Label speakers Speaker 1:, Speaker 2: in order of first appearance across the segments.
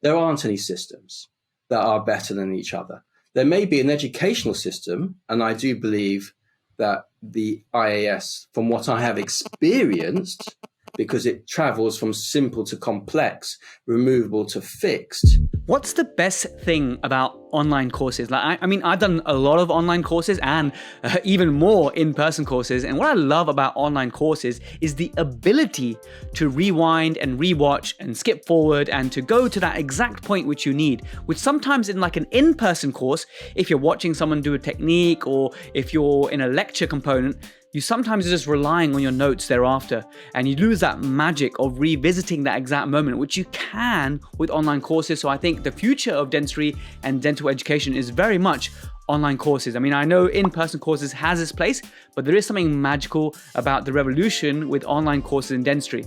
Speaker 1: there aren't any systems that are better than each other. There may be an educational system, and I do believe that the IAS, from what I have experienced, because it travels from simple to complex, removable to fixed.
Speaker 2: What's the best thing about online courses? Like, I mean, I've done a lot of online courses and even more in-person courses. And what I love about online courses is the ability to rewind and rewatch and skip forward and to go to that exact point which you need, which sometimes in like an in-person course, if you're watching someone do a technique or if you're in a lecture component, you sometimes are just relying on your notes thereafter, and you lose that magic of revisiting that exact moment, which you can with online courses. So I think the future of dentistry and dental education is very much online courses. I mean, I know in-person courses has its place, but there is something magical about the revolution with online courses in dentistry.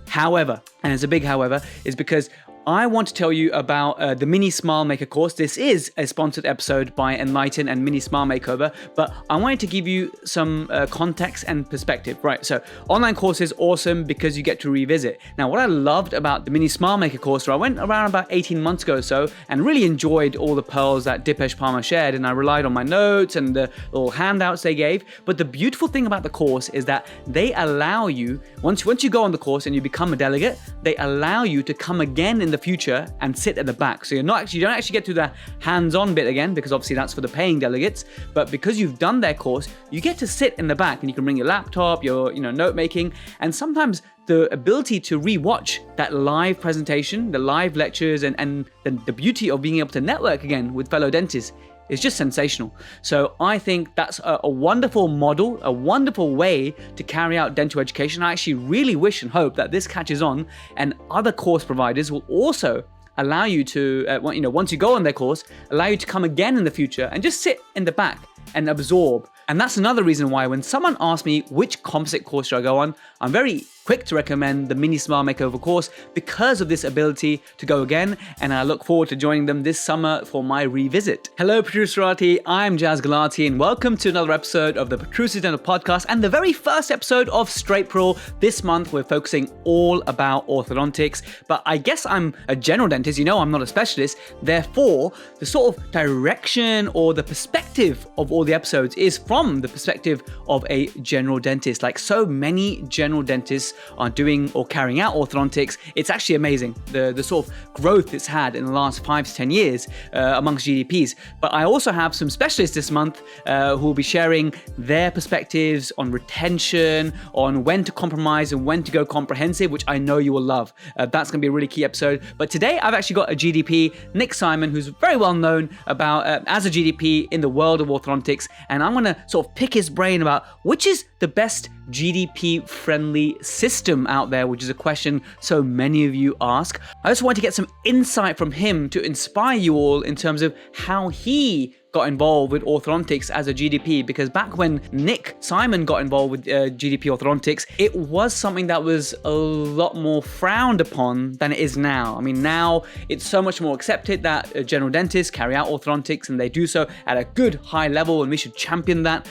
Speaker 2: However, and it's a big however, is because I want to tell you about the Mini Smile Maker course. This is a sponsored episode by Enlighten and Mini Smile Makeover, but I wanted to give you some context and perspective. Right, so online course is awesome because you get to revisit. Now, what I loved about the Mini Smile Maker course, so I went around about 18 months ago or so and really enjoyed all the pearls that Dipesh Parmar shared, and I relied on my notes and the little handouts they gave. But the beautiful thing about the course is that they allow you, once you go on the course and you become a delegate, they allow you to come again in the future and sit at the back. So you don't actually get to the hands-on bit again, because obviously that's for the paying delegates, but because you've done their course, you get to sit in the back and you can bring your laptop, your note making, and sometimes the ability to rewatch that live presentation, the live lectures, and the beauty of being able to network again with fellow dentists is just sensational. So I think that's a wonderful model, a wonderful way to carry out dental education. I actually really wish and hope that this catches on and other course providers will also allow you to, once you go on their course, allow you to come again in the future and just sit in the back and absorb. And that's another reason why when someone asks me which composite course should I go on, I'm very quick to recommend the Mini Smile Makeover course because of this ability to go again, and I look forward to joining them this summer for my revisit. Hello, Protruserati, I'm Jazz Galati, and welcome to another episode of the Protrusive Dental Podcast and the very first episode of STRAIGHTPRIL. This month, we're focusing all about orthodontics, but I guess I'm a general dentist, I'm not a specialist, therefore, the sort of direction or the perspective of all the episodes is from the perspective of a general dentist. Like so many general dentists are doing or carrying out orthodontics. It's actually amazing, the sort of growth it's had in the last 5 to 10 years amongst GDPs. But I also have some specialists this month who will be sharing their perspectives on retention, on when to compromise and when to go comprehensive, which I know you will love. That's going to be a really key episode. But today I've actually got a GDP, Nick Simon, who's very well known about as a GDP in the world of orthodontics. And I'm going to sort of pick his brain about which is the best GDP-friendly system out there, which is a question so many of you ask. I also want to get some insight from him to inspire you all in terms of how he got involved with orthodontics as a GDP, because back when Nick Simon got involved with GDP orthodontics, it was something that was a lot more frowned upon than it is now. I mean, now it's so much more accepted that general dentists carry out orthodontics and they do so at a good high level, and we should champion that.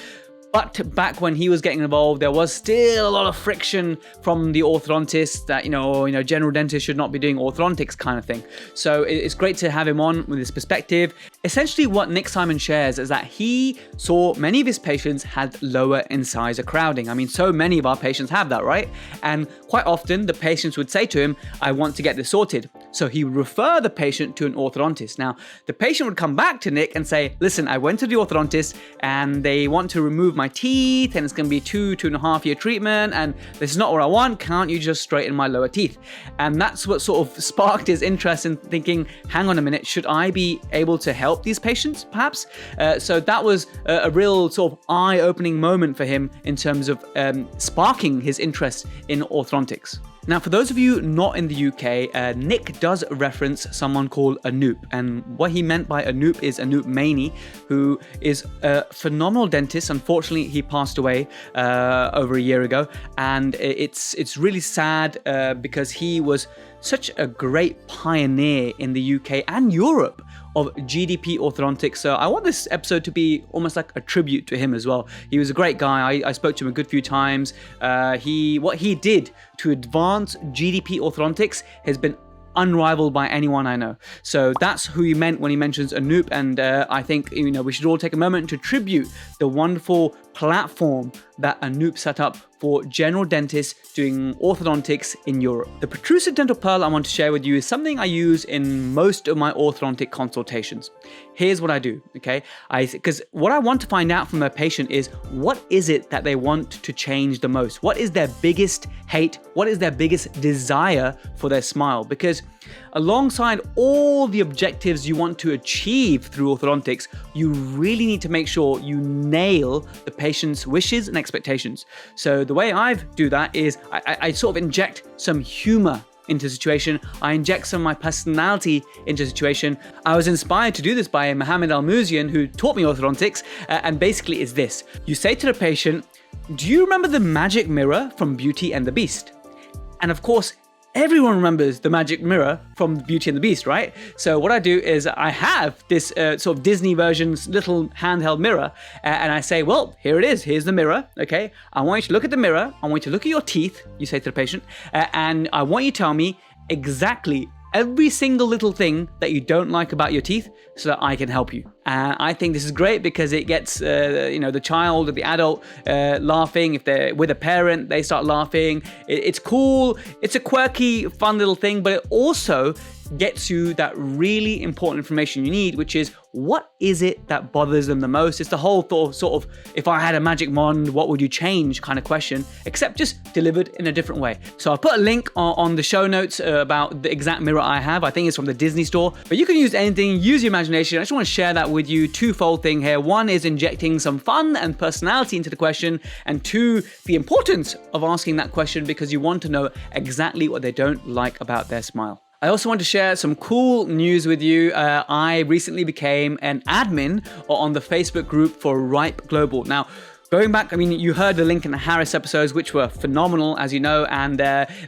Speaker 2: But back when he was getting involved, there was still a lot of friction from the orthodontists that, general dentists should not be doing orthodontics kind of thing. So it's great to have him on with his perspective. Essentially what Nick Simon shares is that he saw many of his patients had lower incisor crowding. I mean, so many of our patients have that, right? And quite often the patients would say to him, I want to get this sorted. So he would refer the patient to an orthodontist. Now, the patient would come back to Nick and say, listen, I went to the orthodontist and they want to remove my teeth and it's going to be 2.5 year treatment and this is not what I want. Can't you just straighten my lower teeth? And that's what sort of sparked his interest in thinking, hang on a minute, should I be able to help these patients perhaps? So that was a real sort of eye-opening moment for him in terms of sparking his interest in orthodontics. Now, for those of you not in the UK, Nick does reference someone called Anoop. And what he meant by Anoop is Anoop Maney, who is a phenomenal dentist. Unfortunately, he passed away over a year ago. And it's really sad because he was such a great pioneer in the UK and Europe of GDP orthodontics. So I want this episode to be almost like a tribute to him as well. He was a great guy. I spoke to him a good few times. What he did to advance GDP orthodontics has been unrivaled by anyone I know. So that's who he meant when he mentions Anoop. And I think, we should all take a moment to tribute the wonderful platform that Anoop set up for general dentists doing orthodontics in Europe. The protrusive dental pearl I want to share with you is something I use in most of my orthodontic consultations. Here's what I do, okay? Because what I want to find out from a patient is, what is it that they want to change the most? What is their biggest hate? What is their biggest desire for their smile? Because alongside all the objectives you want to achieve through orthodontics, you really need to make sure you nail the patient's wishes and expectations. So the way I do that is I sort of inject some humor into the situation. I inject some of my personality into the situation. I was inspired to do this by Mohammed Al-Muzian, who taught me orthodontics, and basically it's this. You say to the patient, do you remember the magic mirror from Beauty and the Beast? And of course, everyone remembers the magic mirror from Beauty and the Beast, right? So what I do is I have this sort of Disney version's little handheld mirror, and I say, well, here it is. Here's the mirror, okay? I want you to look at the mirror. I want you to look at your teeth, you say to the patient, and I want you to tell me exactly every single little thing that you don't like about your teeth so that I can help you. And I think this is great because it gets, the child or the adult laughing. If they're with a parent, they start laughing. It's cool. It's a quirky, fun little thing, but it also gets you that really important information you need, which is, what is it that bothers them the most? It's the whole sort of, if I had a magic wand, what would you change kind of question, except just delivered in a different way. So I'll put a link on the show notes about the exact mirror I have. I think it's from the Disney store, but you can use anything, use your imagination. I just want to share that with you. Twofold thing here. One is injecting some fun and personality into the question, and two, the importance of asking that question because you want to know exactly what they don't like about their smile. I also want to share some cool news with you. I recently became an admin on the Facebook group for Ripe Global. Now, going back, you heard the Lincoln Harris episodes, which were phenomenal, as you know, and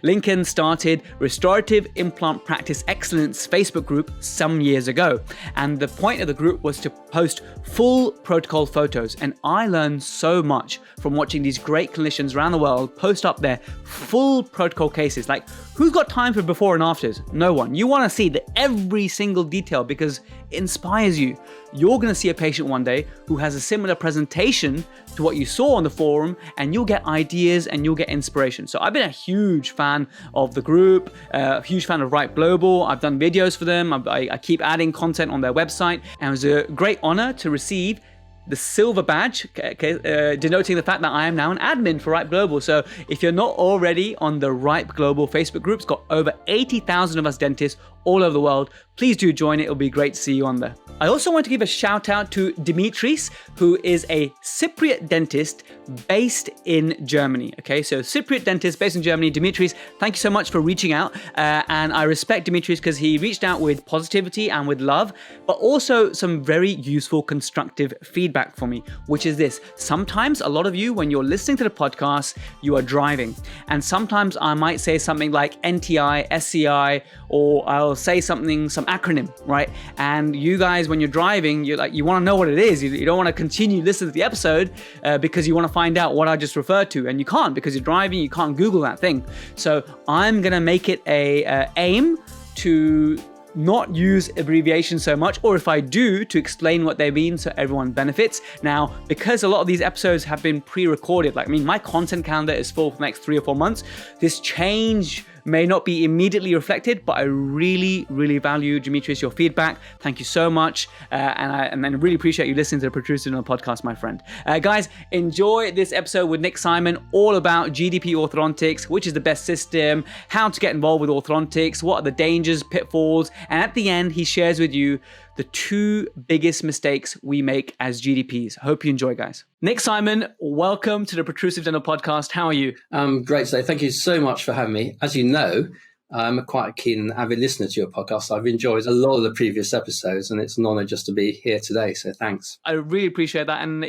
Speaker 2: Lincoln started Restorative Implant Practice Excellence Facebook group some years ago. And the point of the group was to post full protocol photos. And I learned so much from watching these great clinicians around the world post up their full protocol cases. Like, who's got time for before and afters? No one. You want to see every single detail because it inspires you. You're going to see a patient one day who has a similar presentation to what you saw on the forum, and you'll get ideas and you'll get inspiration. So I've been a huge fan of the group, a huge fan of Ripe Global. I've done videos for them. I keep adding content on their website, and it was a great honor to receive the silver badge, denoting the fact that I am now an admin for Ripe Global. So if you're not already on the Ripe Global Facebook group, it's got over 80,000 of us dentists all over the world. Please do join it. It'll be great to see you on there. I also want to give a shout out to Dimitris, who is a Cypriot dentist based in Germany. Okay, so Cypriot dentist based in Germany. Dimitris, thank you so much for reaching out. And I respect Dimitris because he reached out with positivity and with love, but also some very useful, constructive feedback for me, which is this. Sometimes a lot of you, when you're listening to the podcast, you are driving. And sometimes I might say something like NTI, SCI, or I'll say something, some acronym, right? And you guys, when you're driving, you want to know what it is. You don't want to continue listening to the episode because you want to find out what I just referred to, and you can't because you're driving. You can't Google that thing. So I'm gonna make it a aim to not use abbreviations so much, or if I do, to explain what they mean so everyone benefits. Now, because a lot of these episodes have been pre-recorded, my content calendar is full for the next 3 or 4 months. This change may not be immediately reflected, but I really, really value, Dimitris, your feedback. Thank you so much. And I really appreciate you listening to the Protrusive podcast, my friend. Guys, enjoy this episode with Nick Simon, all about GDP orthodontics, which is the best system, how to get involved with orthodontics, what are the dangers, pitfalls, and at the end, he shares with you the 2 biggest mistakes we make as GDPs. Hope you enjoy, guys. Nick Simon, welcome to the Protrusive Dental Podcast. How are you?
Speaker 1: Great today. Thank you so much for having me. As you know, I'm quite a keen and avid listener to your podcast. I've enjoyed a lot of the previous episodes, and it's an honor just to be here today. So thanks.
Speaker 2: I really appreciate that. And,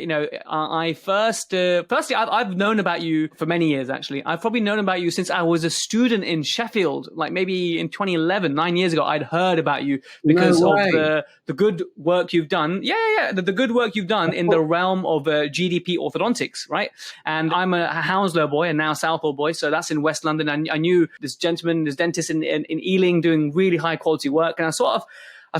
Speaker 2: I firstly, I've known about you for many years, actually. I've probably known about you since I was a student in Sheffield, maybe in 2011, 9 years ago. I'd heard about you because of the good work you've done. The good work you've done in the realm of GDP orthodontics, right? And I'm a Hounslow boy and now Southall boy. So that's in West London. And I knew this gentleman, this dentist dentist in Ealing doing really high quality work. And I've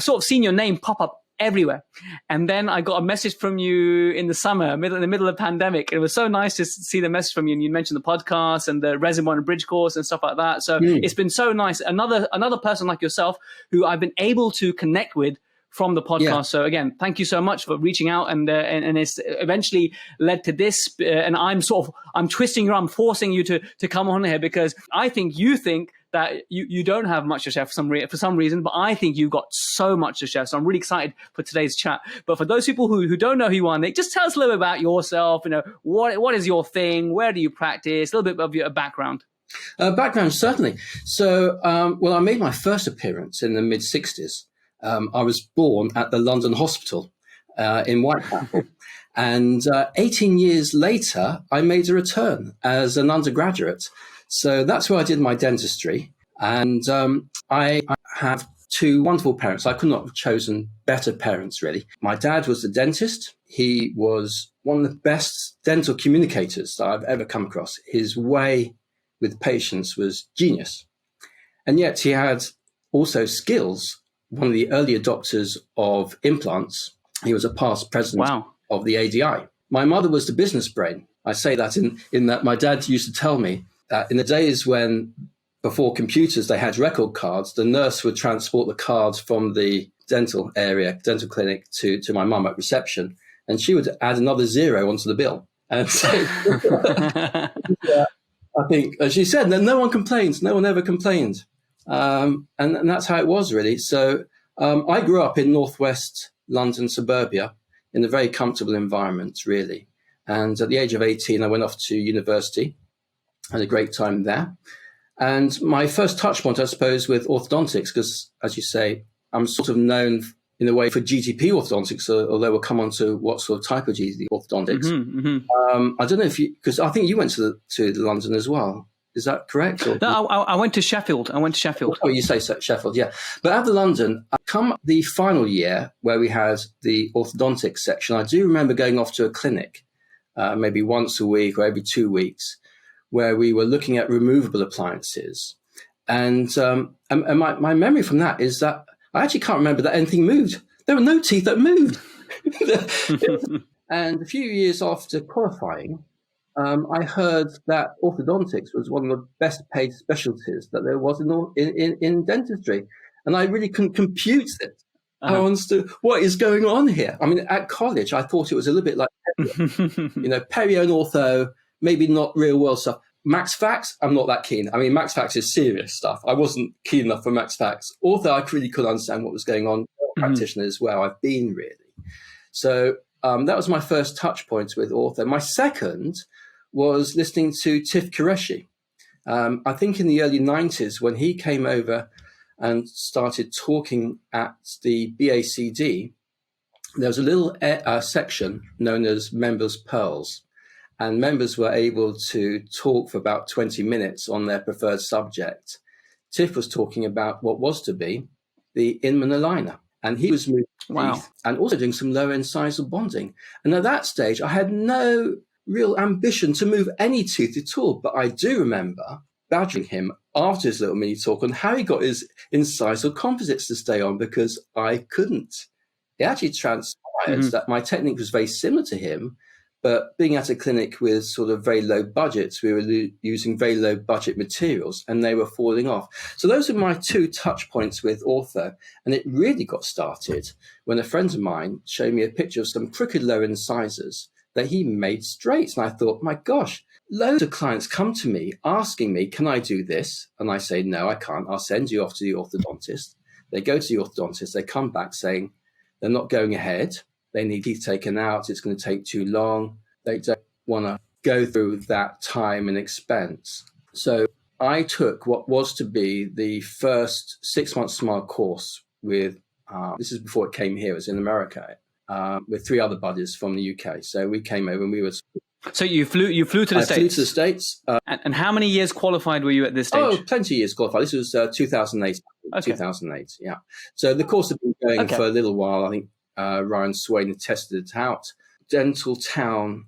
Speaker 2: sort of seen your name pop up everywhere. And then I got a message from you in the summer, in the middle of the pandemic. It was so nice to see the message from you. And you mentioned the podcast and the Resin One and Bridge course and stuff like that. So it's been so nice. Another person like yourself who I've been able to connect with from the podcast. Yeah. So again, thank you so much for reaching out, and it's eventually led to this. And I'm twisting your arm, forcing you to come on here, because I think you think that you don't have much to share for some reason, but I think you've got so much to share. So I'm really excited for today's chat. But for those people who don't know who you are, Nick, just tell us a little bit about yourself. What is your thing? Where do you practice? A little bit of your background.
Speaker 1: Background, certainly. So, I made my first appearance in the mid-'60s. I was born at the London Hospital in Whitechapel. And 18 years later, I made a return as an undergraduate. So that's where I did my dentistry. And I have two wonderful parents. I could not have chosen better parents, really. My dad was a dentist. He was one of the best dental communicators that I've ever come across. His way with patients was genius. And yet he had also skills. One of the early adopters of implants. He was a past president of the ADI. My mother was the business brain. I say that in that my dad used to tell me that in the days when, before computers, they had record cards, the nurse would transport the cards from the dental clinic to my mum at reception, and she would add another 0 onto the bill. And so I think, as she said, no one complains. No one ever complained. And that's how it was, really. So I grew up in northwest London suburbia in a very comfortable environment, really. And at the age of 18, I went off to university, had a great time there. And my first touch point, I suppose, with orthodontics, because, as you say, I'm sort of known in a way for GTP orthodontics, although we'll come on to what sort of type of GTP orthodontics. I don't know if you, because I think you went to London as well. Is that correct? Or?
Speaker 2: No, I went to Sheffield.
Speaker 1: Oh, you say Sheffield, yeah. But after London, come the final year where we had the orthodontics section, I do remember going off to a clinic, maybe once a week or every 2 weeks, where we were looking at removable appliances. And my memory from that is that I actually can't remember that anything moved. There were no teeth that moved. And a few years after qualifying, I heard that orthodontics was one of the best paid specialties that there was in dentistry. And I really couldn't compute it. I understood what is going on here. I mean, at college, I thought it was a little bit like, perio and ortho, maybe not real world stuff. Max Fax, I'm not that keen. I mean, Max Fax is serious stuff. I wasn't keen enough for Max Fax. Ortho, I really couldn't understand what was going on. Practitioner as well, I've been, really. So that was my first touch point with ortho. My second was listening to Tiff Qureshi. I think in the early 90s, when he came over and started talking at the BACD, there was a little section known as Members' Pearls. And members were able to talk for about 20 minutes on their preferred subject. Tiff was talking about what was to be the Inman aligner. And he was moving teeth and also doing some lower incisal bonding. And at that stage, I had no real ambition to move any tooth at all. But I do remember badgering him after his little mini talk on how he got his incisal composites to stay on, because I couldn't. It actually transpired that my technique was very similar to him, but being at a clinic with sort of very low budgets, we were using very low budget materials and they were falling off. So those are my two touch points with ortho. And it really got started when a friend of mine showed me a picture of some crooked lower incisors that he made straight. And I thought, my gosh, loads of clients come to me asking me, can I do this? And I say, no, I can't. I'll send you off to the orthodontist. They go to the orthodontist. They come back saying they're not going ahead. They need teeth taken out. It's going to take too long. They don't want to go through that time and expense. So I took what was to be the first 6-month smart course with, this is before it came here, it was in America, with 3 other buddies from the UK. So we came over and we were...
Speaker 2: So you flew to the States?
Speaker 1: I flew to the States.
Speaker 2: And how many years qualified were you at this stage?
Speaker 1: Oh, plenty of years qualified. This was 2008. Okay. 2008, yeah. So the course had been going for a little while. I think Ryan Swain had tested it out. Dental Town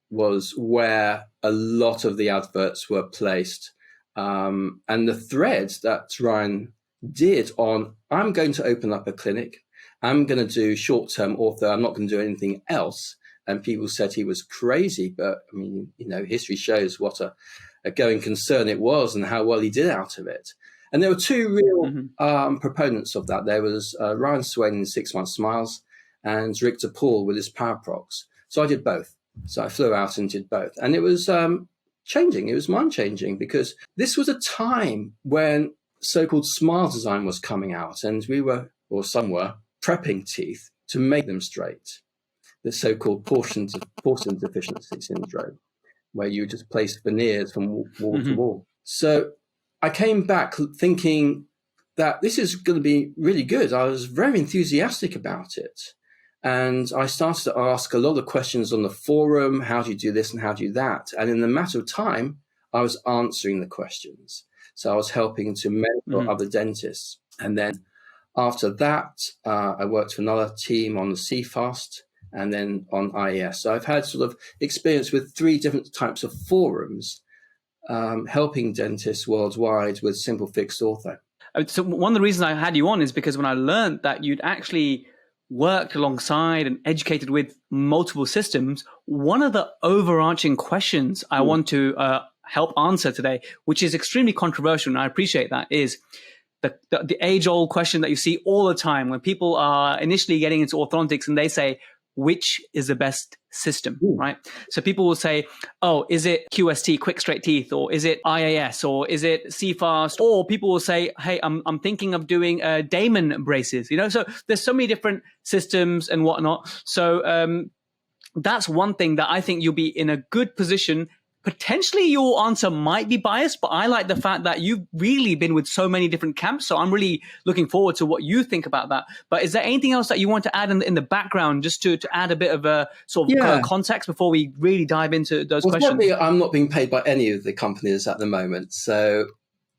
Speaker 1: was where a lot of the adverts were placed. And the thread that Ryan did on, I'm going to open up a clinic, I'm going to do short-term ortho, I'm not going to do anything else. And people said he was crazy, but I mean, history shows what a going concern it was and how well he did out of it. And there were two real proponents of that. There was Ryan Swain in 6 Month Smiles and Richter Paul with his Power Procs. So I did both. So I flew out and did both. And it was changing. It was mind-changing because this was a time when so-called smile design was coming out, and we were, or some were, prepping teeth to make them straight. The so-called porcelain deficiency syndrome, where you just place veneers from wall to wall. So I came back thinking that this is going to be really good. I was very enthusiastic about it. And I started to ask a lot of questions on the forum. How do you do this and how do you do that? And in a matter of time, I was answering the questions. So I was helping to mentor other dentists. And then after that, I worked for another team on the CFAST and then on IES. So I've had sort of experience with 3 different types of forums, helping dentists worldwide with simple fixed ortho.
Speaker 2: So one of the reasons I had you on is because when I learned that you'd actually worked alongside and educated with multiple systems, one of the overarching questions I want to help answer today, which is extremely controversial, and I appreciate that, is the age-old question that you see all the time when people are initially getting into orthodontics and they say, which is the best system, right? So people will say, oh, is it QST, quick straight teeth, or is it IAS, or is it CFAST? Or people will say, hey, I'm thinking of doing Damon braces, So there's so many different systems and whatnot. So that's one thing that I think you'll be in a good position. Potentially your answer might be biased, but I like the fact that you've really been with so many different camps. So I'm really looking forward to what you think about that. But is there anything else that you want to add in the background, just to add a bit of a sort of context before we really dive into those questions?
Speaker 1: Certainly I'm not being paid by any of the companies at the moment. So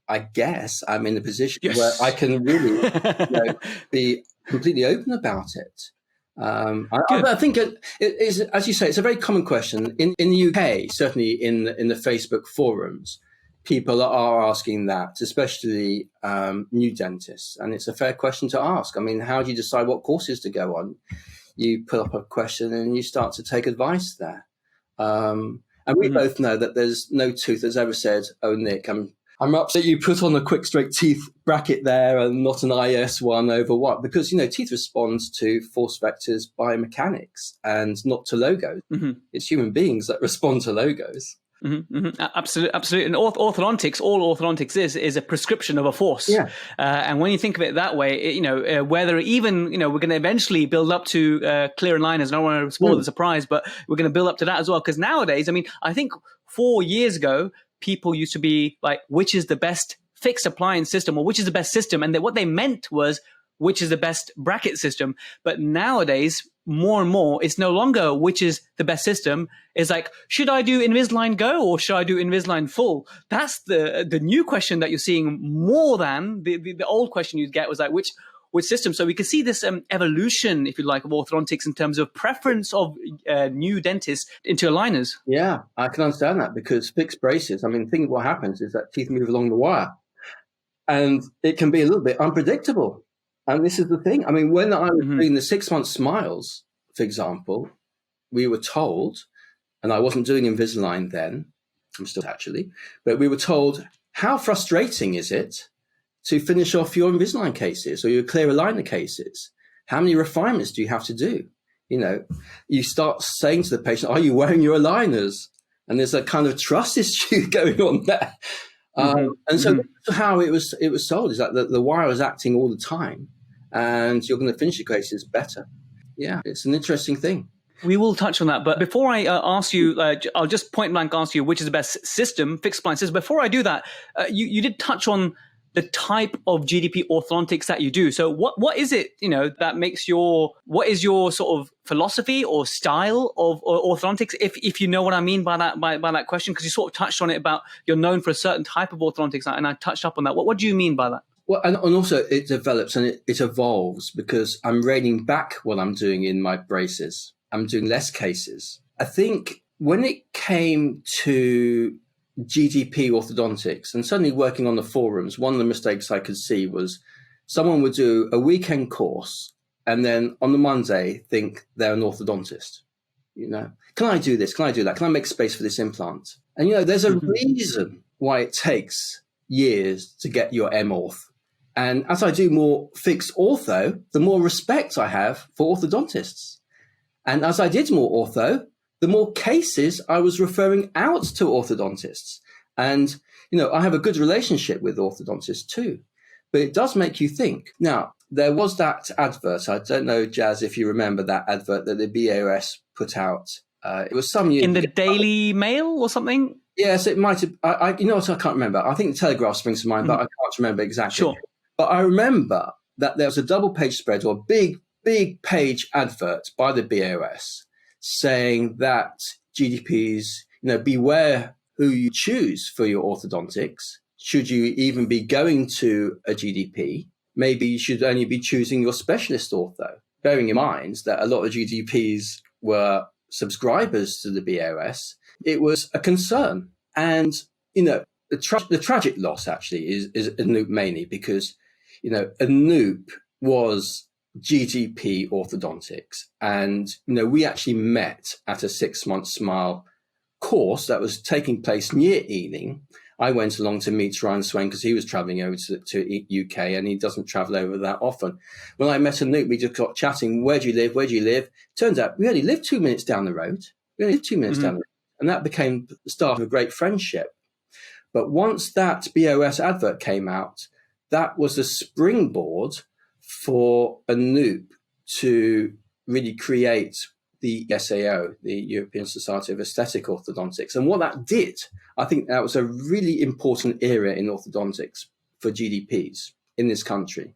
Speaker 1: I guess I'm in a position where I can really be completely open about it. I think it is, as you say, it's a very common question in the UK. Certainly in the Facebook forums, people are asking that, especially new dentists, and it's a fair question to ask. I mean, how do you decide what courses to go on? You put up a question and you start to take advice there. And we both know that there's no tooth that's ever said, "Oh, Nick, I'm upset you put on a quick straight teeth bracket there and not an IS one over what?" Because, teeth respond to force vectors biomechanics and not to logos. It's human beings that respond to logos.
Speaker 2: Absolutely. And orthodontics, all orthodontics is a prescription of a force. And when you think of it that way, whether even, we're going to eventually build up to clear aligners. I don't want to spoil the surprise, but we're going to build up to that as well. Because nowadays, I think 4 years ago, people used to be like, which is the best fixed appliance system, or which is the best system? And what they meant was, which is the best bracket system? But nowadays, more and more, it's no longer which is the best system. It's like, should I do Invisalign Go or should I do Invisalign Full? That's the new question that you're seeing more than the old question you'd get was like, which system? So we can see this evolution, if you like, of orthodontics in terms of preference of new dentists into aligners.
Speaker 1: Yeah, I can understand that, because fixed braces, think what happens is that teeth move along the wire and it can be a little bit unpredictable. And this is the thing. When I was doing the 6 Month Smiles, for example, we were told, and I wasn't doing Invisalign then, I'm still actually, but we were told, how frustrating is it to finish off your Invisalign cases or your clear aligner cases? How many refinements do you have to do? You start saying to the patient, are you wearing your aligners? And there's a kind of trust issue going on there. And so that's how it was sold, is that the wire is acting all the time and you're going to finish your cases better. Yeah, it's an interesting thing.
Speaker 2: We will touch on that. But before I ask you, I'll just point blank ask you which is the best system, fixed appliance system. Before I do that, you did touch on the type of GDP orthodontics that you do. So what is it, that makes what is your sort of philosophy or style of orthodontics, if you know what I mean by that question? Because you sort of touched on it about you're known for a certain type of orthodontics, and I touched up on that. What do you mean by that?
Speaker 1: Well, and also it develops and it evolves, because I'm reining back what I'm doing in my braces. I'm doing less cases. I think when it came to GDP orthodontics, and certainly working on the forums, one of the mistakes I could see was someone would do a weekend course and then on the Monday think they're an orthodontist. Can I do this? Can I do that? Can I make space for this implant? And, there's a reason why it takes years to get your M.Orth. And as I do more fixed ortho, the more respect I have for orthodontists. And as I did more ortho, the more cases I was referring out to orthodontists. And, I have a good relationship with orthodontists too. But it does make you think. Now, there was that advert. I don't know, Jazz, if you remember that advert that the BAOS put out. It was some years
Speaker 2: in the
Speaker 1: ago.
Speaker 2: Daily Mail or something?
Speaker 1: Yes, it might have. I can't remember. I think the Telegraph springs to mind, but I can't remember exactly.
Speaker 2: Sure.
Speaker 1: But I remember that there was a double-page spread or a big page advert by the BAOS saying that GDPs, beware who you choose for your orthodontics. Should you even be going to a GDP, maybe you should only be choosing your specialist ortho. Bearing in mind that a lot of GDPs were subscribers to the BAOS, it was a concern. And, the tragic loss actually is Anoop mainly because, Anoop was GDP orthodontics. And, we actually met at a 6-month Smile course that was taking place near Ealing. I went along to meet Ryan Swain because he was traveling over to UK and he doesn't travel over that often. When I met Anoop, we just got chatting. Where do you live? Where do you live? Turns out we only live 2 minutes down the road. Down the road. And that became the start of a great friendship. But once that BOS advert came out, that was a springboard for Anoop to really create the SAO, the European Society of Aesthetic Orthodontics. And what that did, I think that was a really important era in orthodontics for GDPs in this country,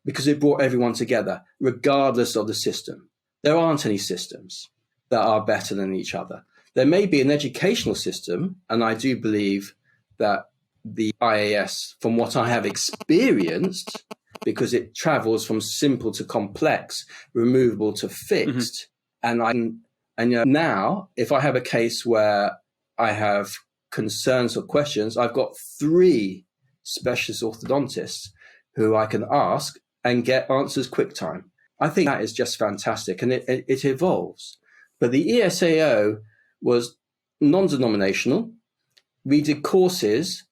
Speaker 1: because it brought everyone together, regardless of the system. There aren't any systems that are better than each other. There may be an educational system, and I do believe that the IAS, from what I have experienced, because it travels from simple to complex, removable to fixed, and now, if I have a case where I have concerns or questions, I've got 3 specialist orthodontists who I can ask and get answers quick time. I think that is just fantastic, and it evolves. But the ESAO was non-denominational. We did courses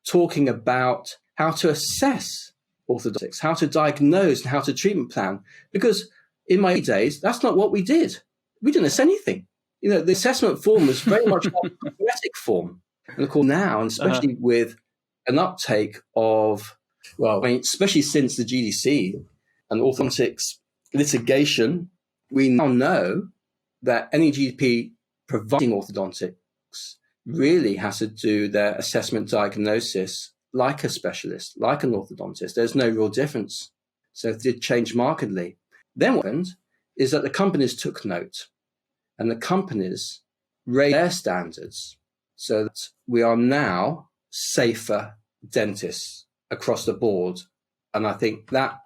Speaker 1: talking about how to assess orthodontics, how to diagnose and how to treatment plan, because in my days, that's not what we did. We didn't assess anything. The assessment form was very much a theoretic form. And of course now, and especially with an uptake of, especially since the GDC and orthodontics litigation, we now know that any GP providing orthodontics really has to do their assessment diagnosis like a specialist, like an orthodontist. There's no real difference. So it did change markedly. Then what happened is that the companies took note and the companies raised their standards so that we are now safer dentists across the board. And I think that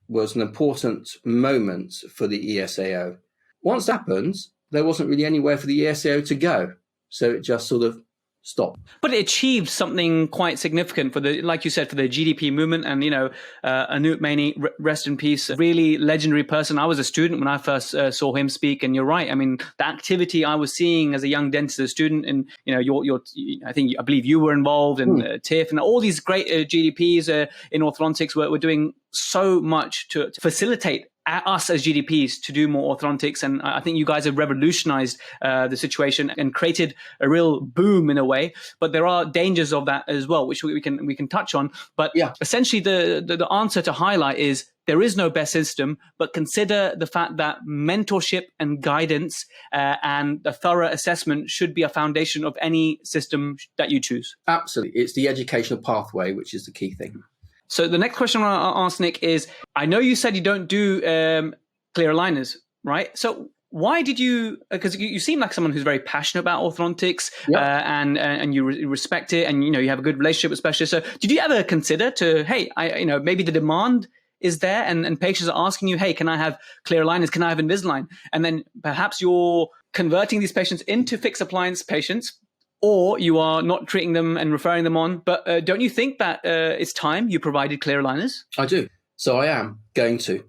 Speaker 1: was an important moment for the ESAO. Once that happened, there wasn't really anywhere for the ESAO to go. So it just sort of stopped.
Speaker 2: But it achieved something quite significant for the, like you said, for the GDP movement. And, Anoop Maini, rest in peace, a really legendary person. I was a student when I first saw him speak. And you're right. I mean, the activity I was seeing as a young dentist, as a student, and, I believe you were involved in TIFF and all these great GDPs in orthodontics were doing so much to facilitate us as GDPs to do more orthodontics. And I think you guys have revolutionized the situation and created a real boom in a way. But there are dangers of that as well, which we can touch on. But essentially the answer to highlight is there is no best system, but consider the fact that mentorship and guidance and a thorough assessment should be a foundation of any system that you choose.
Speaker 1: Absolutely. It's the educational pathway, which is the key thing.
Speaker 2: So the next question I want to ask, Nick, is I know you said you don't do clear aligners, right? So why did you, because you seem like someone who's very passionate about orthodontics and you respect it and, you have a good relationship with specialists. So did you ever consider maybe the demand is there and patients are asking you, hey, can I have clear aligners? Can I have Invisalign? And then perhaps you're converting these patients into fixed appliance patients, or you are not treating them and referring them on. But don't you think that it's time you provided clear aligners?
Speaker 1: I do. So I am going to.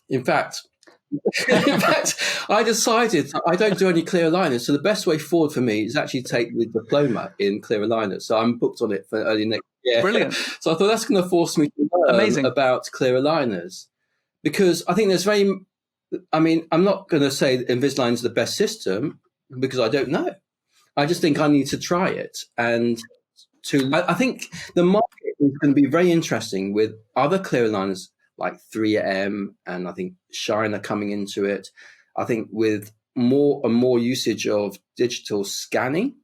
Speaker 1: In fact, I decided I don't do any clear aligners. So the best way forward for me is actually take the diploma in clear aligners. So I'm booked on it for early next year.
Speaker 2: Brilliant.
Speaker 1: So I thought that's going to force me to learn about clear aligners, because I think I'm not going to say that Invisalign is the best system, because I don't know. I just think I need to try it. And I think the market is going to be very interesting with other clear aligners like 3M, and I think Shine are coming into it. I think with more and more usage of digital scanning,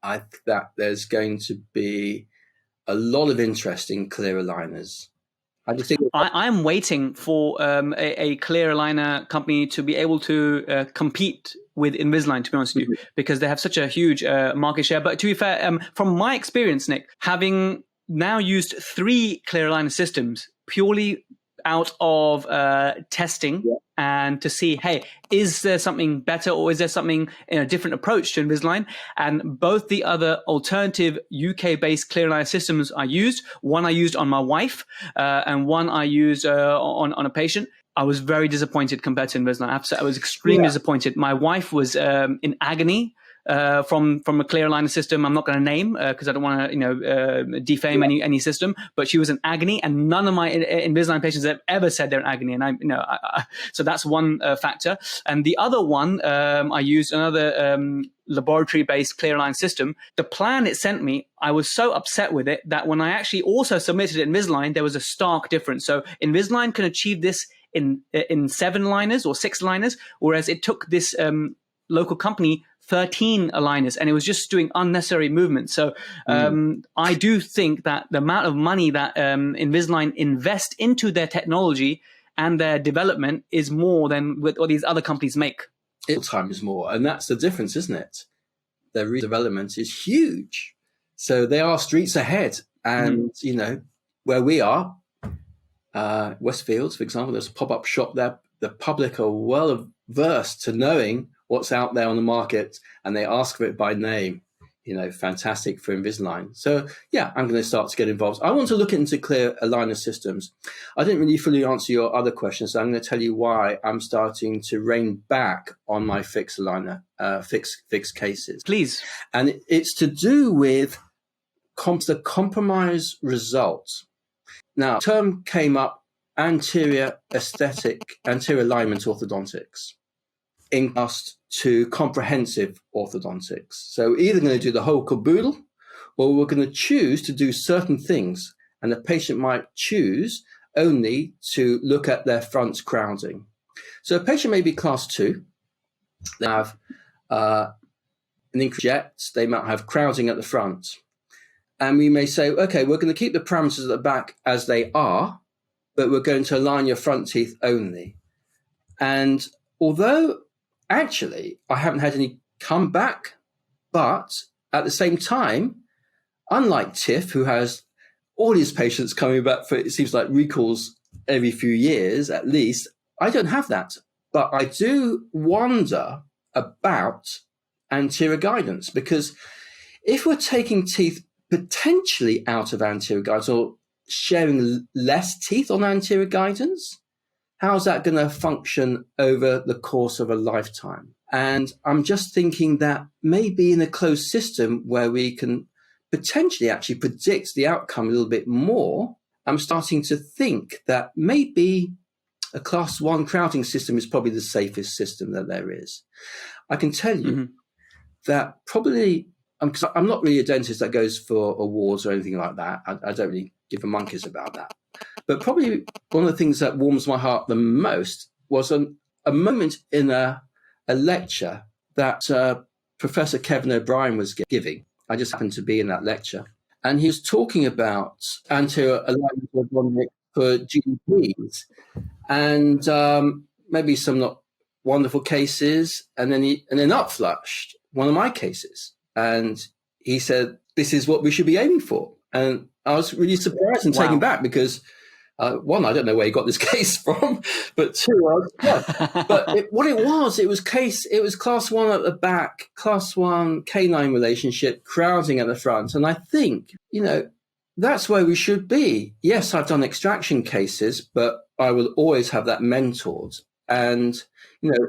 Speaker 1: I think that there's going to be a lot of interest in clear aligners. I just think
Speaker 2: I'm waiting for a clear aligner company to be able to compete with Invisalign, to be honest with you, because they have such a huge market share. But to be fair, from my experience, Nick, having now used 3 clear aligner systems purely out of testing and to see, hey, is there something better, or is there something in a different approach to Invisalign? And both the other alternative UK-based clear aligner systems I used, one I used on my wife and one I used on a patient. I was very disappointed compared to Invisalign. I was extremely disappointed. My wife was in agony from a clear aligner system I'm not going to name because I don't want to defame any system, but she was in agony, and none of my Invisalign patients have ever said they're in agony, and so that's one factor. And the other one, I used another laboratory-based clear align system. The plan it sent me, I was so upset with it that when I actually also submitted it in Invisalign, there was a stark difference. So Invisalign can achieve this in 7 liners or 6 liners, whereas it took this local company 13 aligners, and it was just doing unnecessary movements. So I do think that the amount of money that Invisalign invest into their technology and their development is more than what these other companies make.
Speaker 1: Time is more, and that's the difference, isn't it? Their development is huge, so they are streets ahead. And where we are, Westfields, for example, there's a pop-up shop there. The public are well versed to knowing what's out there on the market, and they ask for it by name. Fantastic for Invisalign. So I'm going to start to get involved. I want to look into clear aligner systems. I didn't really fully answer your other questions, so I'm going to tell you why I'm starting to rein back on my fixed aligner, fixed cases.
Speaker 2: Please.
Speaker 1: And it's to do with the compromise result. Now, term came up, anterior alignment orthodontics, in contrast to comprehensive orthodontics. So either going to do the whole caboodle, or we're going to choose to do certain things, and the patient might choose only to look at their front crowding. So a patient may be class 2, they have an increased jet, they might have crowding at the front. And we may say, okay, we're going to keep the parameters at the back as they are, but we're going to align your front teeth only. And although actually I haven't had any comeback, but at the same time, unlike Tiff, who has all his patients coming back for, it seems like, recalls every few years at least, I don't have that. But I do wonder about anterior guidance, because if we're taking teeth potentially out of anterior guidance or sharing less teeth on anterior guidance, how's that going to function over the course of a lifetime? And I'm just thinking that maybe in a closed system where we can potentially actually predict the outcome a little bit more, I'm starting to think that maybe a class 1 crowding system is probably the safest system that there is. I can tell you that probably, because I'm not really a dentist that goes for awards or anything like that. I don't really give a monkeys about that. But probably one of the things that warms my heart the most was a moment in a lecture that Professor Kevin O'Brien was giving. I just happened to be in that lecture. And he was talking about anterior alignment orthodontics for GDPs and maybe some not wonderful cases. And then up flushed one of my cases. And he said, this is what we should be aiming for. And I was really surprised and taken back, because One, I don't know where he got this case from, but two, what it was class one at the back, class one canine relationship, crowding at the front. And I think, that's where we should be. Yes, I've done extraction cases, but I will always have that mentored. And,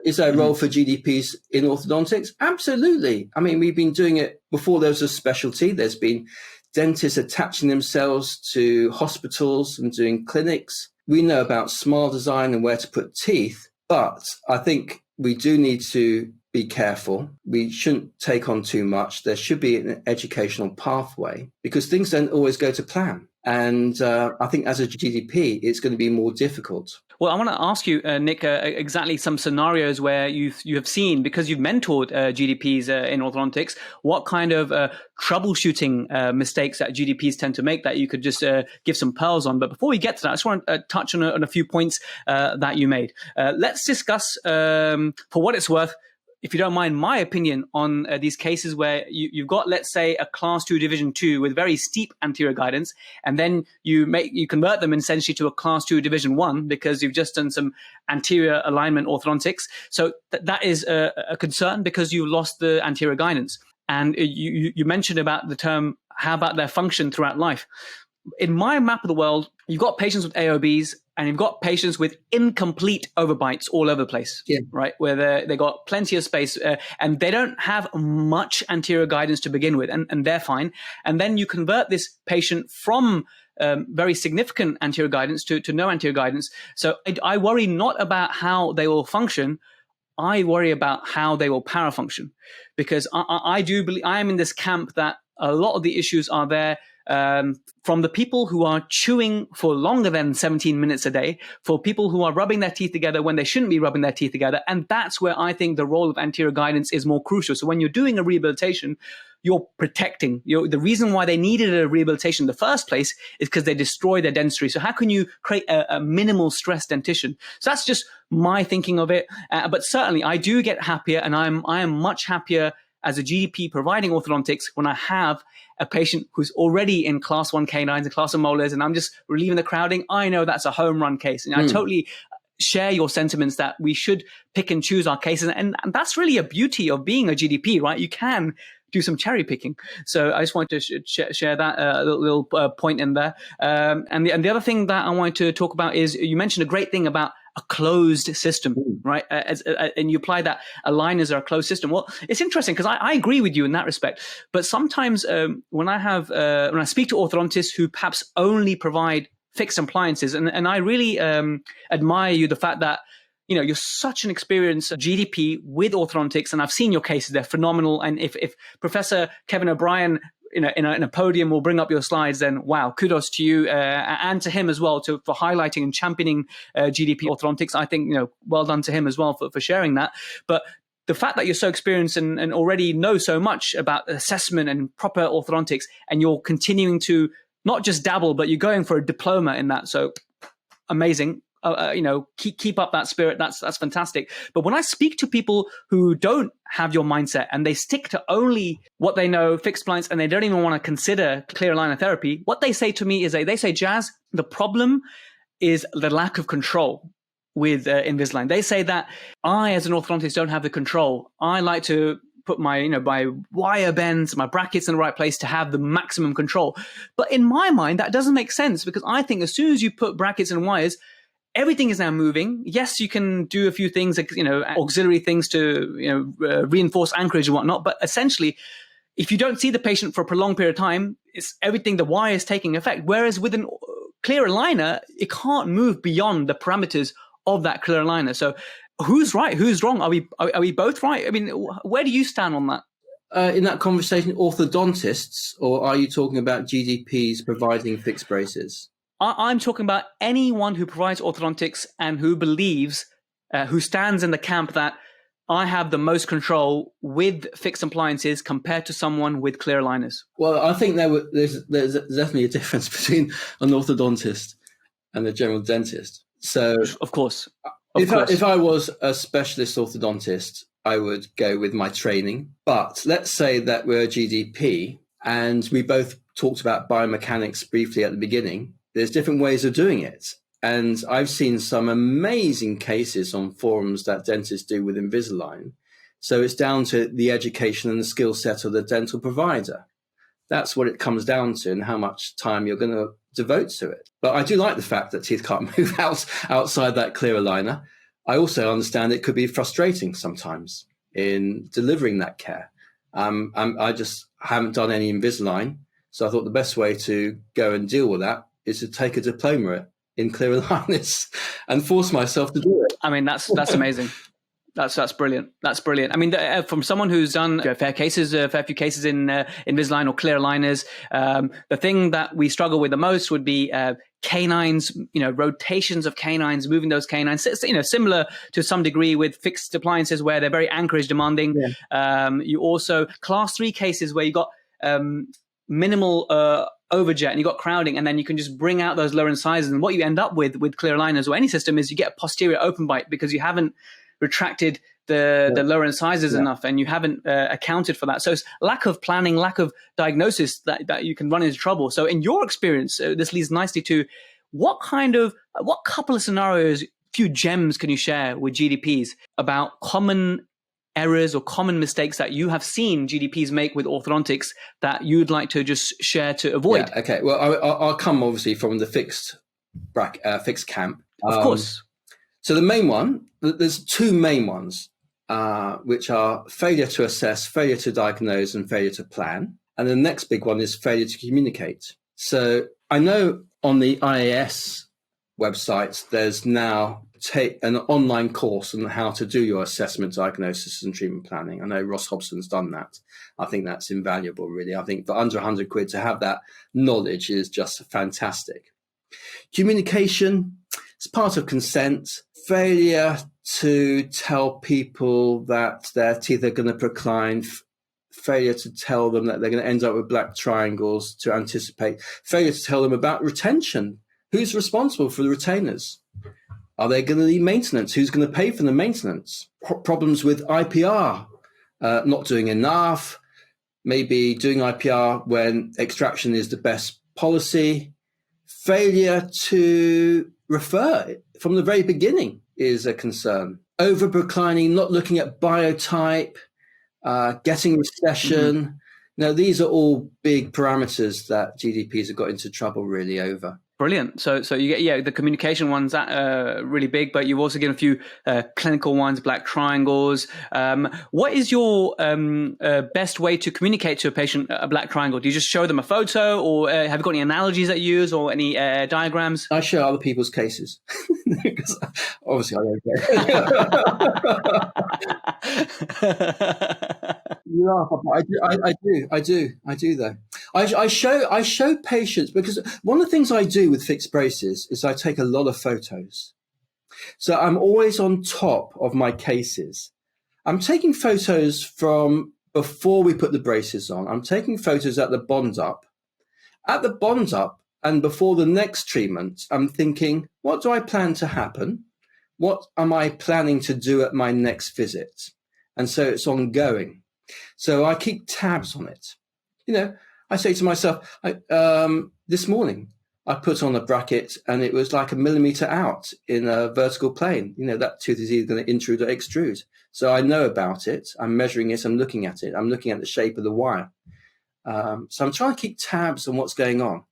Speaker 1: is there a role for GDPs in orthodontics? Absolutely. I mean, we've been doing it before there was a specialty. There's been dentists attaching themselves to hospitals and doing clinics. We know about smile design and where to put teeth, but I think we do need to be careful. We shouldn't take on too much. There should be an educational pathway because things don't always go to plan. And I think as a GDP, it's going to be more difficult.
Speaker 2: Well, I want to ask you, Nick, exactly some scenarios where you have seen, because you've mentored GDPs in orthodontics, what kind of troubleshooting mistakes that GDPs tend to make that you could just give some pearls on. But before we get to that, I just want to touch on a few points that you made. Let's discuss, for what it's worth, if you don't mind, my opinion on these cases where you've got, let's say, a class 2 division 2 with very steep anterior guidance, and then you convert them essentially to a class 2 division 1 because you've just done some anterior alignment orthodontics. So that is a concern because you lost the anterior guidance. And you mentioned about the term, how about their function throughout life? In my map of the world, you've got patients with AOBs and you've got patients with incomplete overbites all over the place, right? Where they got plenty of space and they don't have much anterior guidance to begin with, and they're fine. And then you convert this patient from very significant anterior guidance to no anterior guidance. So I worry not about how they will function. I worry about how they will parafunction, because I do believe, I am in this camp that a lot of the issues are there from the people who are chewing for longer than 17 minutes a day, for people who are rubbing their teeth together when they shouldn't be rubbing their teeth together. And that's where I think the role of anterior guidance is more crucial. So when you're doing a rehabilitation, you're protecting. The reason why they needed a rehabilitation in the first place is because they destroyed their dentistry. So how can you create a minimal stress dentition? So that's just my thinking of it. But certainly I do get happier, and I am much happier as a GDP providing orthodontics when I have a patient who's already in class 1 canines and class 1 molars, and I'm just relieving the crowding. I know that's a home run case. And I totally share your sentiments that we should pick and choose our cases. And that's really a beauty of being a GDP, right? You can do some cherry picking. So I just wanted to share that little point in there. And the other thing that I wanted to talk about is you mentioned a great thing about a closed system, right? And you apply that aligners are a closed system. Well, it's interesting because I agree with you in that respect. But sometimes when I speak to orthodontists who perhaps only provide fixed appliances, and I really admire you, the fact that you're such an experienced GDP with orthodontics, and I've seen your cases; they're phenomenal. And if Professor Kevin O'Brien, in a podium will bring up your slides, then wow, kudos to you and to him as well for highlighting and championing GDP orthodontics. I think well done to him as well for sharing that. But the fact that you're so experienced and already know so much about assessment and proper orthodontics, and you're continuing to not just dabble, but you're going for a diploma in that. So amazing. Keep up that spirit. That's fantastic. But when I speak to people who don't have your mindset and they stick to only what they know, fixed appliance, and they don't even want to consider clear aligner therapy, what they say to me is they say, Jazz, the problem is the lack of control with Invisalign. They say that I, as an orthodontist, don't have the control. I like to put my wire bends, my brackets in the right place to have the maximum control. But in my mind, that doesn't make sense, because I think as soon as you put brackets and wires, everything is now moving. Yes, you can do a few things, like, auxiliary things to, reinforce anchorage and whatnot. But essentially, if you don't see the patient for a prolonged period of time, it's everything, the wire is taking effect. Whereas with a clear aligner, it can't move beyond the parameters of that clear aligner. So who's right? Who's wrong? Are we both right? I mean, where do you stand on that?
Speaker 1: In that conversation, orthodontists, or are you talking about GDPs providing fixed braces?
Speaker 2: I'm talking about anyone who provides orthodontics and who believes, who stands in the camp that I have the most control with fixed appliances compared to someone with clear aligners. Well,
Speaker 1: I think there's definitely a difference between an orthodontist and a general dentist. So,
Speaker 2: of course.
Speaker 1: If I was a specialist orthodontist, I would go with my training. But let's say that we're a GDP and we both talked about biomechanics briefly at the beginning. There's different ways of doing it. And I've seen some amazing cases on forums that dentists do with Invisalign. So it's down to the education and the skill set of the dental provider. That's what it comes down to, and how much time you're going to devote to it. But I do like the fact that teeth can't move outside that clear aligner. I also understand it could be frustrating sometimes in delivering that care. I just haven't done any Invisalign, so I thought the best way to go and deal with that is to take a diploma in clear aligners and force myself to do it.
Speaker 2: I mean, that's amazing. That's brilliant. That's brilliant. I mean, from someone who's done a fair few cases in Invisalign or clear aligners, the thing that we struggle with the most would be canines, rotations of canines, moving those canines, similar to some degree with fixed appliances where they're very anchorage demanding. Yeah. You also class 3 cases where you got minimal overjet and you got crowding, and then you can just bring out those lower incisors. And what you end up with clear aligners or any system is you get a posterior open bite because you haven't retracted the lower incisors enough, and you haven't accounted for that. So it's lack of planning, lack of diagnosis that you can run into trouble. So in your experience, this leads nicely to what couple of scenarios, few gems can you share with GDPs about common errors or common mistakes that you have seen GDPs make with orthodontics that you'd like to just share to avoid?
Speaker 1: Yeah, okay. Well, I'll come obviously from the fixed camp.
Speaker 2: Of course.
Speaker 1: So the main one, there's 2 main ones, which are failure to assess, failure to diagnose, and failure to plan. And the next big one is failure to communicate. So I know on the IAS website, there's now an online course on how to do your assessment, diagnosis, and treatment planning. I know Ross Hobson's done that. I think that's invaluable, really. I think for under £100 to have that knowledge is just fantastic. Communication is part of consent. Failure to tell people that their teeth are going to procline, failure to tell them that they're going to end up with black triangles to anticipate, failure to tell them about retention. Who's responsible for the retainers? Are they going to need maintenance? Who's going to pay for the maintenance? Problems with IPR, not doing enough, maybe doing IPR when extraction is the best policy. Failure to refer from the very beginning is a concern. Over-proclining, not looking at biotype, getting recession. Now, these are all big parameters that GDPs have got into trouble really over.
Speaker 2: Brilliant. So you get the communication ones that really big, but you've also given a few clinical ones, black triangles. What is your best way to communicate to a patient a black triangle? Do you just show them a photo, or have you got any analogies that you use or any diagrams?
Speaker 1: I show other people's cases because obviously I don't care. You laugh, I do though. I show patients, because one of the things I do with fixed braces is I take a lot of photos. So I'm always on top of my cases. I'm taking photos from before we put the braces on. I'm taking photos at the bond up. At the bond up and before the next treatment, I'm thinking, what do I plan to happen? What am I planning to do at my next visit? And so it's ongoing. So I keep tabs on it. I say to myself, this morning I put on a bracket and it was like 1 millimeter out in a vertical plane. That tooth is either going to intrude or extrude. So I know about it. I'm measuring it. I'm looking at it. I'm looking at the shape of the wire. So I'm trying to keep tabs on what's going on.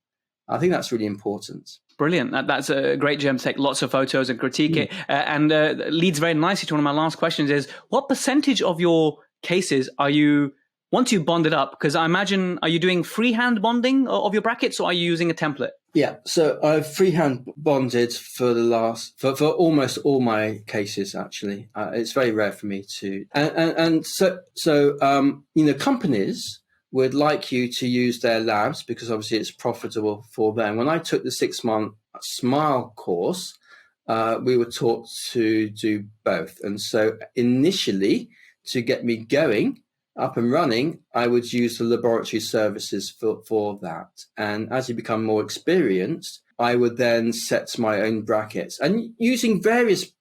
Speaker 1: I think that's really important.
Speaker 2: Brilliant. That's a great gem to take lots of photos and critique it. And leads very nicely to one of my last questions is, what percentage of your cases are you, once you've bonded up, because I imagine, are you doing freehand bonding of your brackets, or are you using a template?
Speaker 1: Yeah, so I've freehand bonded for for almost all my cases, actually. It's very rare for me to, and so companies would like you to use their labs because obviously it's profitable for them. When I took the 6-month Smile course, we were taught to do both. And so initially, to get me going, up and running, I would use the laboratory services for that. And as you become more experienced, I would then set my own brackets. And using various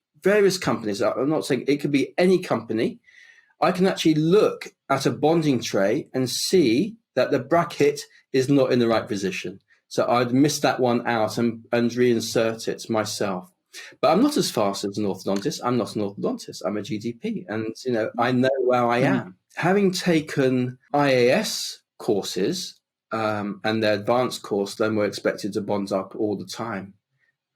Speaker 1: companies, I'm not saying it could be any company, I can actually look at a bonding tray and see that the bracket is not in the right position. So I'd miss that one out and reinsert it myself. But I'm not as fast as an orthodontist. I'm not an orthodontist. I'm a GDP. And, I know where I am. Having taken IAS courses and their advanced course, then we're expected to bond up all the time.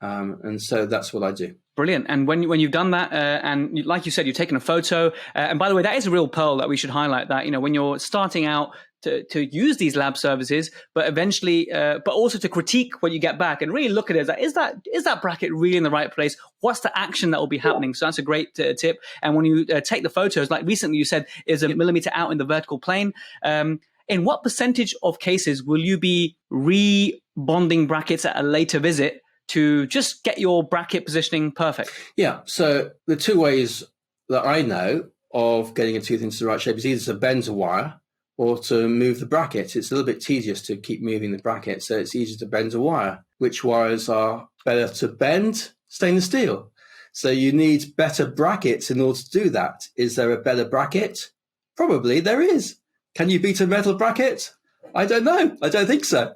Speaker 1: And so that's what I do.
Speaker 2: Brilliant. And when you've done that, and like you said, you've taken a photo. And by the way, that is a real pearl that we should highlight, that, when you're starting out to use these lab services, but eventually, but also to critique what you get back and really look at it as that, is that bracket really in the right place? What's the action that will be happening? So that's a great tip. And when you take the photos, like recently you said, is a millimeter out in the vertical plane. In what percentage of cases will you be rebonding brackets at a later visit to just get your bracket positioning perfect? Yeah.
Speaker 1: So the two ways that I know of getting a tooth into the right shape is either to bend a wire or to move the bracket. It's a little bit tedious to keep moving the bracket, so it's easier to bend a wire. Which wires are better to bend? Stainless steel. So you need better brackets in order to do that. Is there a better bracket? Probably there is. Can you beat a metal bracket? I don't know. I don't think so.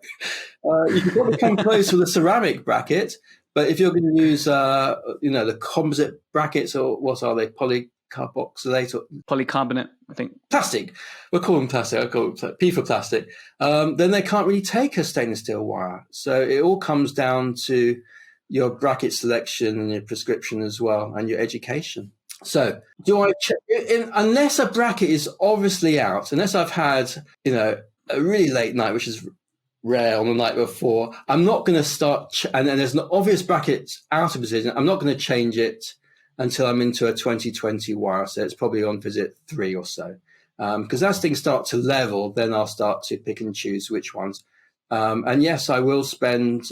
Speaker 1: You can probably come close with a ceramic bracket, but if you're going to use, the composite brackets, or what are they, polycarboxylate or
Speaker 2: polycarbonate, I think.
Speaker 1: Plastic. We'll call them plastic. I call it P for plastic. Then they can't really take a stainless steel wire. So it all comes down to your bracket selection and your prescription as well, and your education. So do I check unless a bracket is obviously out, unless I've had, a really late night, which is rare on the night before, I'm not going to start, and then there's an obvious bracket out of position, I'm not going to change it until I'm into a 2020 wire. So it's probably on visit 3 or so. Because as things start to level, then I'll start to pick and choose which ones. And yes, I will spend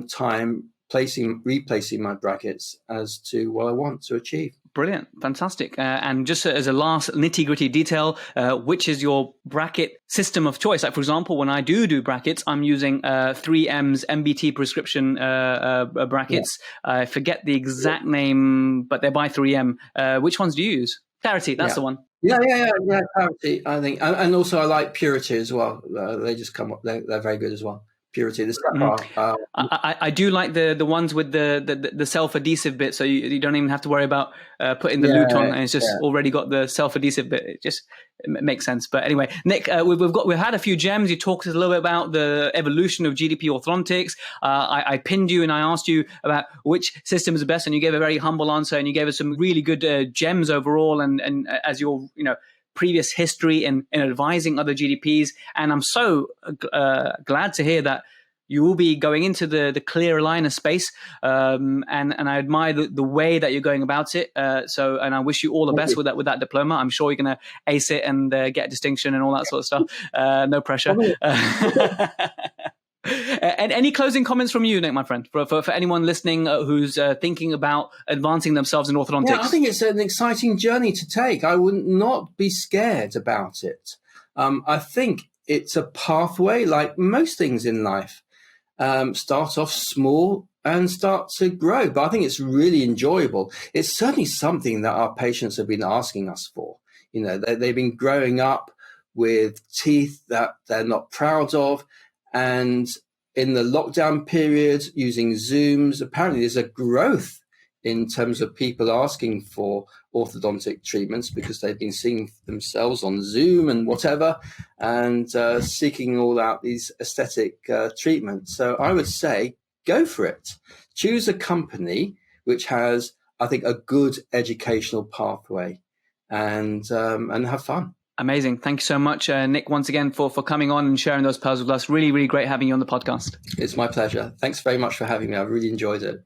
Speaker 1: time replacing my brackets as to what I want to achieve.
Speaker 2: Brilliant. Fantastic. And just as a last nitty-gritty detail, which is your bracket system of choice? Like, for example, when I do brackets, I'm using 3M's MBT prescription brackets. Yeah. I forget the exact name, but they're by 3M. Which ones do you use? Clarity, that's the one.
Speaker 1: Yeah, Clarity, I think. And also I like Purity as well. They just come up, they're very good as well. Purity, the sapphire.
Speaker 2: I do like the ones with the self-adhesive bit, so you don't even have to worry about putting the lute on, and it's just already got the self-adhesive bit. It just makes sense. But anyway, Nick, we've had a few gems. You talked a little bit about the evolution of GDP orthodontics. I pinned you and I asked you about which system is the best, and you gave a very humble answer, and you gave us some really good gems overall, and as your previous history in advising other GDPs. And I'm so glad to hear that you will be going into the clear aligner space. And I admire the way that you're going about it. And I wish you all the best with that diploma. I'm sure you're going to ace it and get a distinction and all that sort of stuff. No pressure. And any closing comments from you, Nick, my friend, for anyone listening who's thinking about advancing themselves in orthodontics?
Speaker 1: Yeah, I think it's an exciting journey to take. I would not be scared about it. I think it's a pathway, like most things in life. Start off small and start to grow. But I think it's really enjoyable. It's certainly something that our patients have been asking us for. They've been growing up with teeth that they're not proud of. And in the lockdown period, using Zooms, apparently there's a growth in terms of people asking for orthodontic treatments because they've been seeing themselves on Zoom and whatever, and seeking all out these aesthetic treatments. So I would say, go for it. Choose a company which has, I think, a good educational pathway, and have fun.
Speaker 2: Amazing. Thank you so much, Nick, once again for coming on and sharing those pearls with us. Really, really great having you on the podcast.
Speaker 1: It's my pleasure. Thanks very much for having me. I really enjoyed it.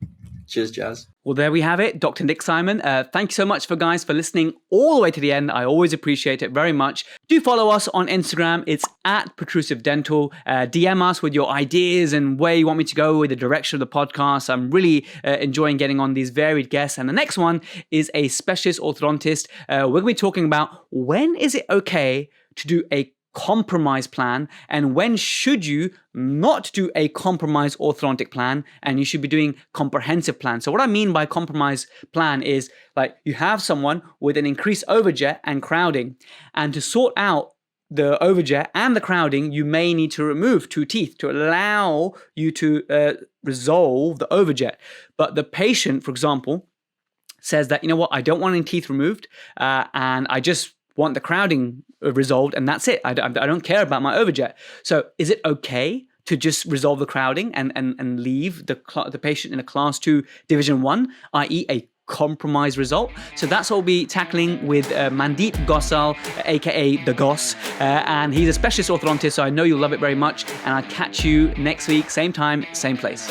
Speaker 1: Cheers, Jazz.
Speaker 2: Well, there we have it, Dr. Nick Simon. Thank you so much for listening all the way to the end. I always appreciate it very much. Do follow us on Instagram. It's at Protrusive Dental. DM us with your ideas and where you want me to go with the direction of the podcast. I'm really enjoying getting on these varied guests. And the next one is a specialist orthodontist. We're going to be talking about when is it okay to do a compromise plan and when should you not do a compromise orthodontic plan and you should be doing comprehensive plan. So what I mean by compromise plan is like you have someone with an increased overjet and crowding, and to sort out the overjet and the crowding, you may need to remove 2 teeth to allow you to resolve the overjet. But the patient, for example, says that, you know what, I don't want any teeth removed, and I just want the crowding resolved, and that's it. I don't care about my overjet. So is it okay to just resolve the crowding and leave the patient in a class 2 division 1, i.e. a compromise result? So that's what we'll be tackling with Mandeep Gosal, aka The Goss, and he's a specialist orthodontist, so I know you'll love it very much, and I'll catch you next week, same time, same place.